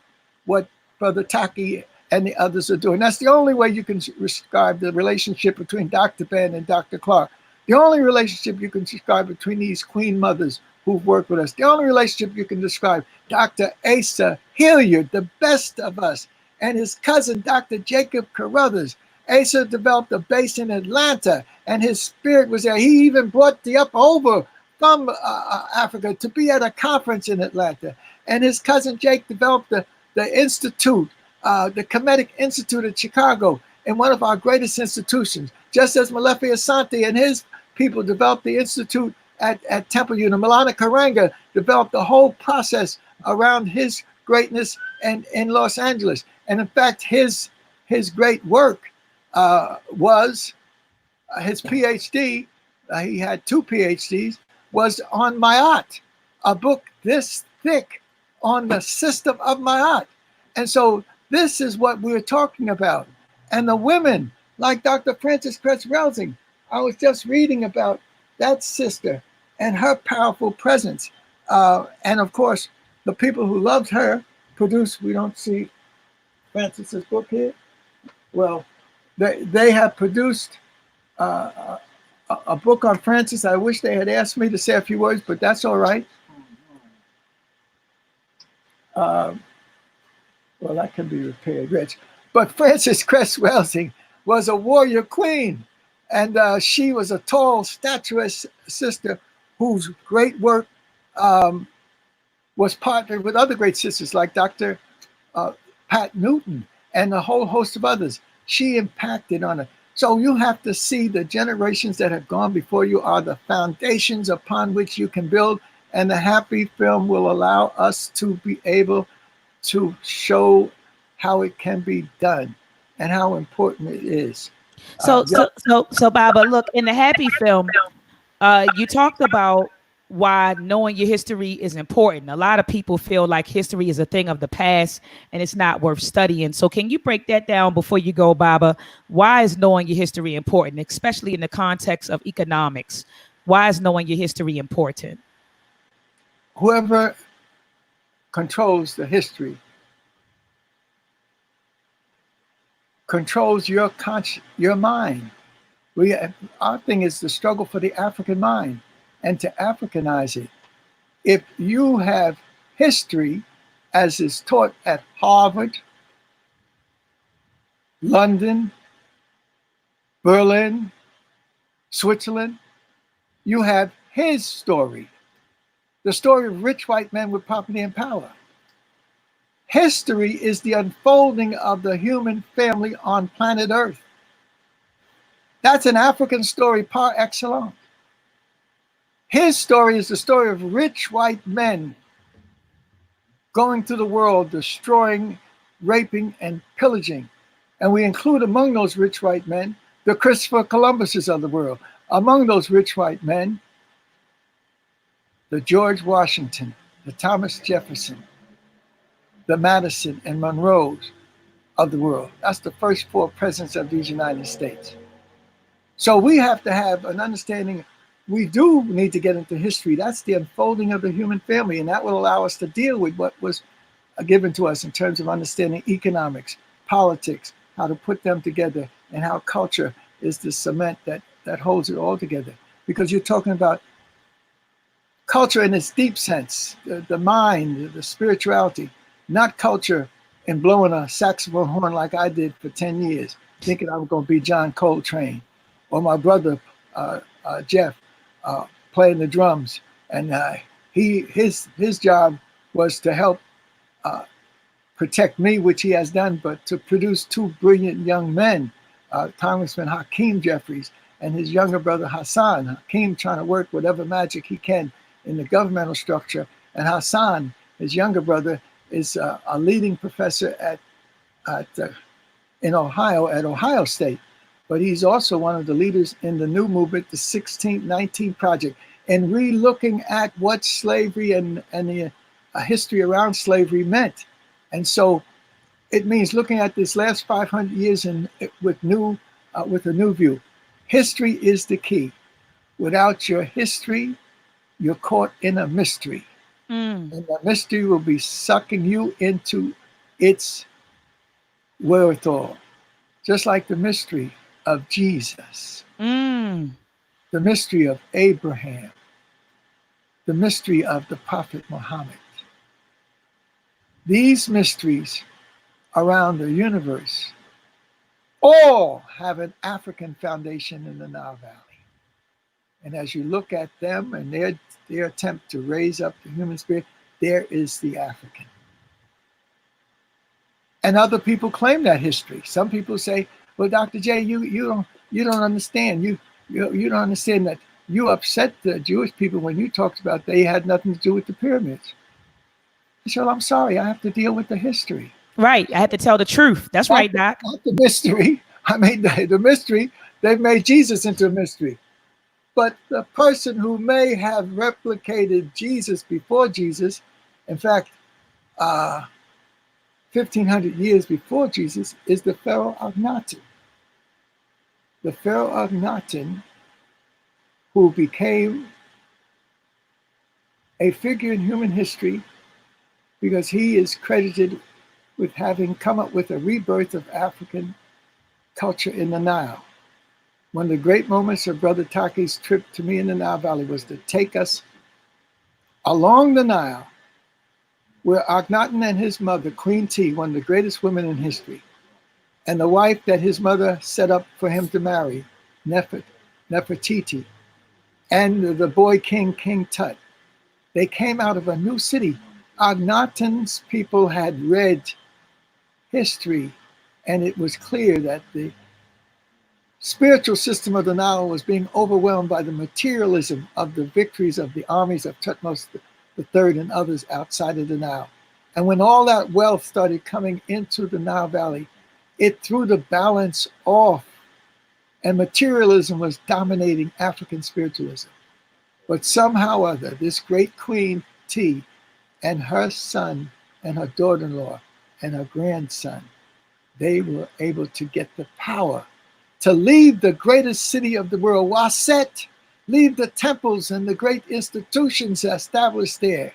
what Brother Taki and the others are doing. That's the only way you can describe the relationship between Dr. Ben and Dr. Clark. The only relationship you can describe between these queen mothers who've worked with us. The only relationship you can describe, Dr. Asa Hilliard, the best of us, and his cousin, Dr. Jacob Carruthers. Asa developed a base in Atlanta, and his spirit was there. He even brought Diop over from Africa to be at a conference in Atlanta. And his cousin Jake developed the institute, the Kemetic Institute in Chicago, in one of our greatest institutions, just as Malefi Asante and his people developed the institute at Temple Uni. Malana Karanga developed the whole process around his greatness and in Los Angeles. And in fact, his great work was his PhD. He had 2 PhDs. Was on Ma'at, a book this thick on the system of Ma'at. And so this is what we're talking about. And the women, like Dr. Frances Cress Welsing, I was just reading about that sister and her powerful presence. And of course, the people who loved her produced, we don't see Frances's book here. Well, they have produced a book on Frances. I wish they had asked me to say a few words, but that's all right. Well, that can be repaired, Rich. But Frances Cress Welsing was a warrior queen, and she was a tall, statuesque sister whose great work was partnered with other great sisters like Dr. Pat Newton and a whole host of others. She impacted on it. So you have to see the generations that have gone before you are the foundations upon which you can build. And the Hapi film will allow us to be able to show how it can be done and how important it is. So, Baba, look, in the Happy film, you talked about why knowing your history is important. A lot of people feel like history is a thing of the past and it's not worth studying. So can you break that down before you go, Baba? Why is knowing your history important, especially in the context of economics? Why is knowing your history important? Whoever controls the history controls your mind. Our thing is the struggle for the African mind and to Africanize it. If you have history as is taught at Harvard, London, Berlin, Switzerland, you have his story, the story of rich white men with property and power. History is the unfolding of the human family on planet Earth. That's an African story par excellence. His story is the story of rich white men going through the world, destroying, raping, and pillaging. And we include among those rich white men the Christopher Columbuses of the world. Among those rich white men, the George Washington, the Thomas Jefferson, the Madison and Monroes of the world. That's the first 4 presidents of these United States. So we have to have an understanding. We do need to get into history. That's the unfolding of the human family, and that will allow us to deal with what was given to us in terms of understanding economics, politics, how to put them together, and how culture is the cement that holds it all together. Because you're talking about culture in its deep sense, the mind, the spirituality, not culture and blowing a saxophone horn like I did for 10 years, thinking I was going to be John Coltrane, or my brother Jeff playing the drums, and his job was to help protect me, which he has done, but to produce two brilliant young men, Congressman Hakeem Jeffries and his younger brother Hassan. Hakeem trying to work whatever magic he can in the governmental structure, and Hassan, his younger brother, is a leading professor at in Ohio at Ohio State. But he's also one of the leaders in the new movement, the 1619 Project, and re-looking at what slavery and the history around slavery meant. And so it means looking at this last 500 years with a new view. History is the key. Without your history, you're caught in a mystery. Mm. And that mystery will be sucking you into its wherewithal, just like the mystery of Jesus, Mm. the mystery of Abraham, the mystery of the Prophet Muhammad. These mysteries around the universe all have an African foundation in the Nile Valley. And as you look at them and their attempt to raise up the human spirit, there is the African. And other people claim that history. Some people say, "Well, Dr. J, you don't understand. You don't understand that you upset the Jewish people when you talked about they had nothing to do with the pyramids." I said, "Well, I'm sorry. I have to deal with the history, Right. I had to tell the truth. That's right, Doc. not the mystery. I mean, the mystery. They've made Jesus into a mystery." But the person who may have replicated Jesus before Jesus, in fact, 1,500 years before Jesus, is the Pharaoh Akhenaten. The Pharaoh Akhenaten, who became a figure in human history because he is credited with having come up with a rebirth of African culture in the Nile. One of the great moments of Brother Taki's trip to me in the Nile Valley was to take us along the Nile, where Akhenaten and his mother, Queen T, one of the greatest women in history, and the wife that his mother set up for him to marry, Nefertiti, and the boy king, King Tut, they came out of a new city. Akhenaten's people had read history, and it was clear that the spiritual system of the Nile was being overwhelmed by the materialism of the victories of the armies of Tutmosis III and others outside of the Nile. And when all that wealth started coming into the Nile Valley, it threw the balance off, and materialism was dominating African spiritualism. But somehow or other, this great Queen T and her son and her daughter-in-law and her grandson, they were able to get the power to leave the greatest city of the world, Waset, leave the temples and the great institutions established there,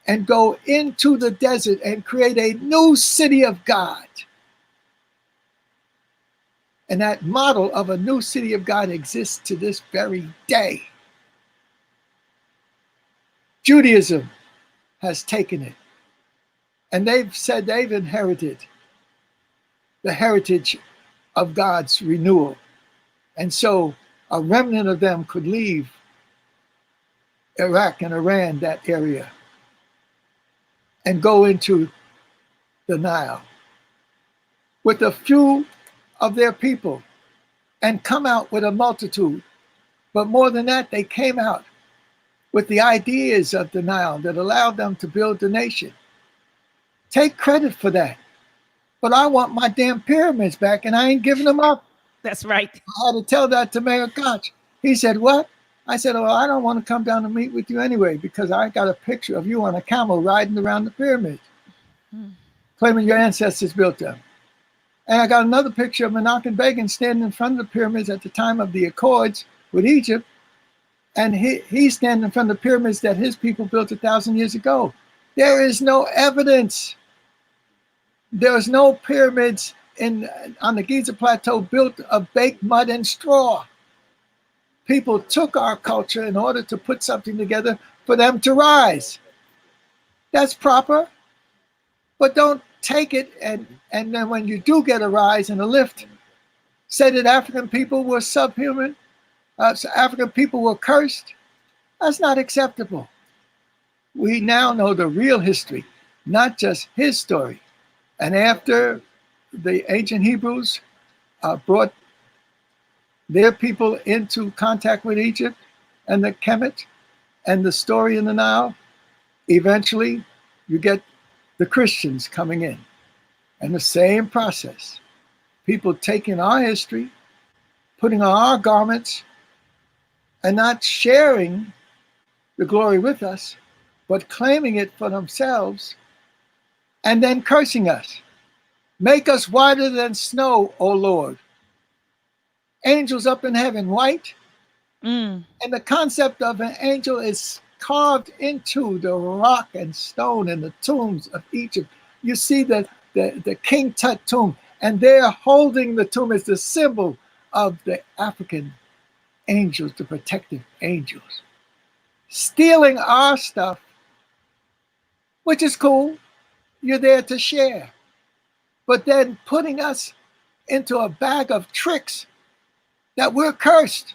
and go into the desert and create a new city of God. And that model of a new city of God exists to this very day. Judaism has taken it, and they've said they've inherited the heritage of God's renewal. And so a remnant of them could leave Iraq and Iran, that area, and go into the Nile with a few of their people and come out with a multitude. But more than that, they came out with the ideas of the Nile that allowed them to build the nation. Take credit for that. But I want my damn pyramids back, and I ain't giving them up. That's right. I had to tell that to Mayor Koch. He said, "What?" I said, "Well, I don't want to come down to meet with you anyway, because I got a picture of you on a camel riding around the pyramids, claiming your ancestors built them." And I got another picture of Menachem Begin standing in front of the pyramids at the time of the Accords with Egypt. And he's standing in front of the pyramids that his people built 1,000 years ago. There is no evidence. There's no pyramids on the Giza Plateau built of baked mud and straw. People took our culture in order to put something together for them to rise. That's proper. But don't take it and then when you do get a rise and a lift, say that African people were subhuman, so African people were cursed. That's not acceptable. We now know the real history, not just his story. And after the ancient Hebrews brought their people into contact with Egypt and the Kemet and the story in the Nile, eventually you get the Christians coming in. And the same process. People taking our history, putting on our garments, and not sharing the glory with us, but claiming it for themselves, and then cursing us. Make us whiter than snow, O Lord. Angels up in heaven, white. And the concept of an angel is carved into the rock and stone in the tombs of Egypt. You see the King Tut tomb, and they're holding the tomb as the symbol of the African angels, the protective angels. Stealing our stuff, which is cool. You're there to share. But then putting us into a bag of tricks that we're cursed.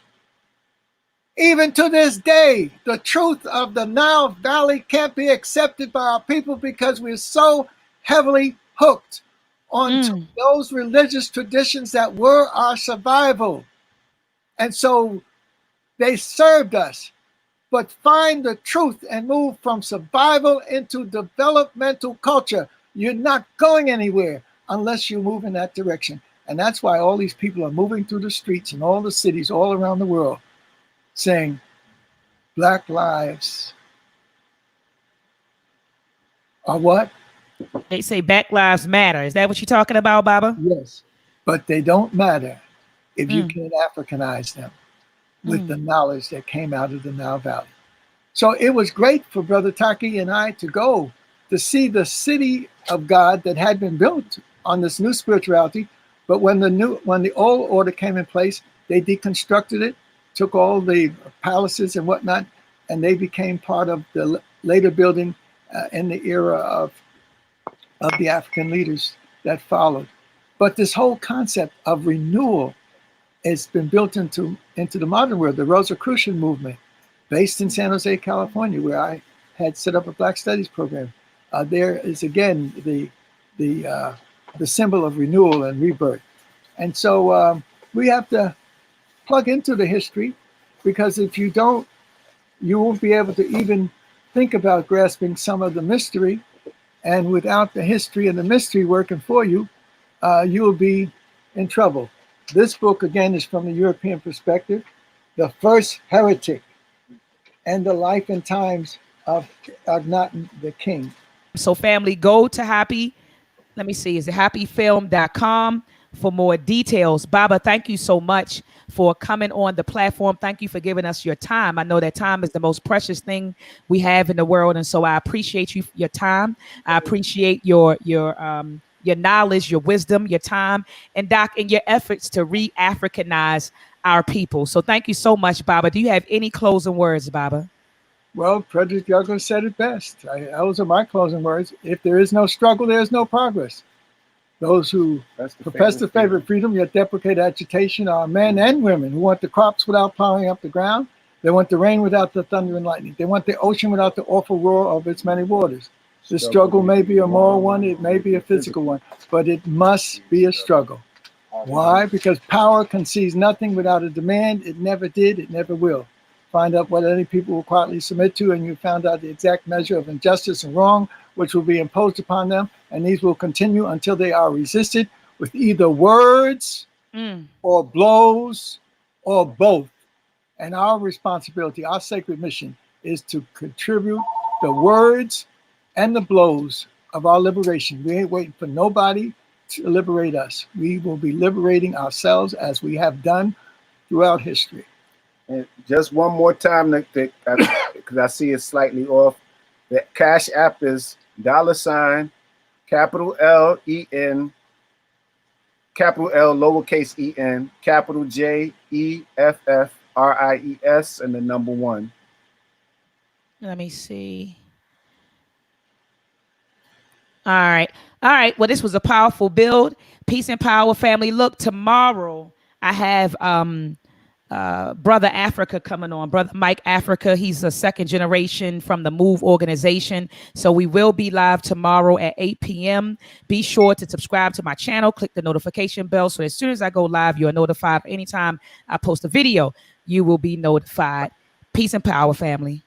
Even to this day, the truth of the Nile Valley can't be accepted by our people because we're so heavily hooked on those religious traditions that were our survival. And so they served us. But find the truth and move from survival into developmental culture. You're not going anywhere unless you move in that direction. And that's why all these people are moving through the streets in all the cities all around the world saying, Black lives are what? They say Black Lives Matter. Is that what you're talking about, Baba? Yes. But they don't matter if you can't Africanize them with the knowledge that came out of the Nile Valley. So it was great for Brother Taki and I to go to see the city of God that had been built on this new spirituality. But when the old order came in place, they deconstructed it, took all the palaces and whatnot, and they became part of the later building in the era of the African leaders that followed. But this whole concept of renewal has been built into the modern world. The Rosicrucian movement, based in San Jose, California, where I had set up a Black Studies program. There is again the symbol of renewal and rebirth. And so we have to plug into the history, because if you don't, you won't be able to even think about grasping some of the mystery. And without the history and the mystery working for you, you will be in trouble. This book, again, is from the European perspective, The First Heretic and the Life and Times of Akhenaten the King. So family, go to Hapi. Let me see. Is it happyfilm.com for more details? Baba, thank you so much for coming on the platform. Thank you for giving us your time. I know that time is the most precious thing we have in the world. And so I appreciate you, your time. I appreciate your knowledge, your wisdom, your time, and Doc, and your efforts to re-Africanize our people. So thank you so much, Baba. Do you have any closing words, Baba? Well, Frederick Douglass said it best. Those are my closing words. If there is no struggle, there is no progress. Those who profess the favorite freedom yet deprecate agitation are men and women who want the crops without plowing up the ground. They want the rain without the thunder and lightning. They want the ocean without the awful roar of its many waters. The struggle may be a moral one, it may be a physical one, but it must be a struggle. Why? Because power concedes nothing without a demand. It never did, it never will. Find out what any people will quietly submit to, and you found out the exact measure of injustice and wrong which will be imposed upon them, and these will continue until they are resisted with either words or blows or both. And our responsibility, our sacred mission, is to contribute the words and the blows of our liberation. We ain't waiting for nobody to liberate us. We will be liberating ourselves as we have done throughout history. And just one more time, because I see it's slightly off. The Cash App is $ capital LEN, capital L lowercase en, capital JEFFRIES, and the number 1. Let me see. All right. All right. Well, this was a powerful build. Peace and power, family. Look, tomorrow I have Brother Africa coming on. Brother Mike Africa. He's a second generation from the Move organization. So we will be live tomorrow at 8 p.m. Be sure to subscribe to my channel. Click the notification bell. So as soon as I go live, you are notified. Anytime I post a video, you will be notified. Peace and power, family.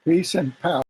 Peace and power.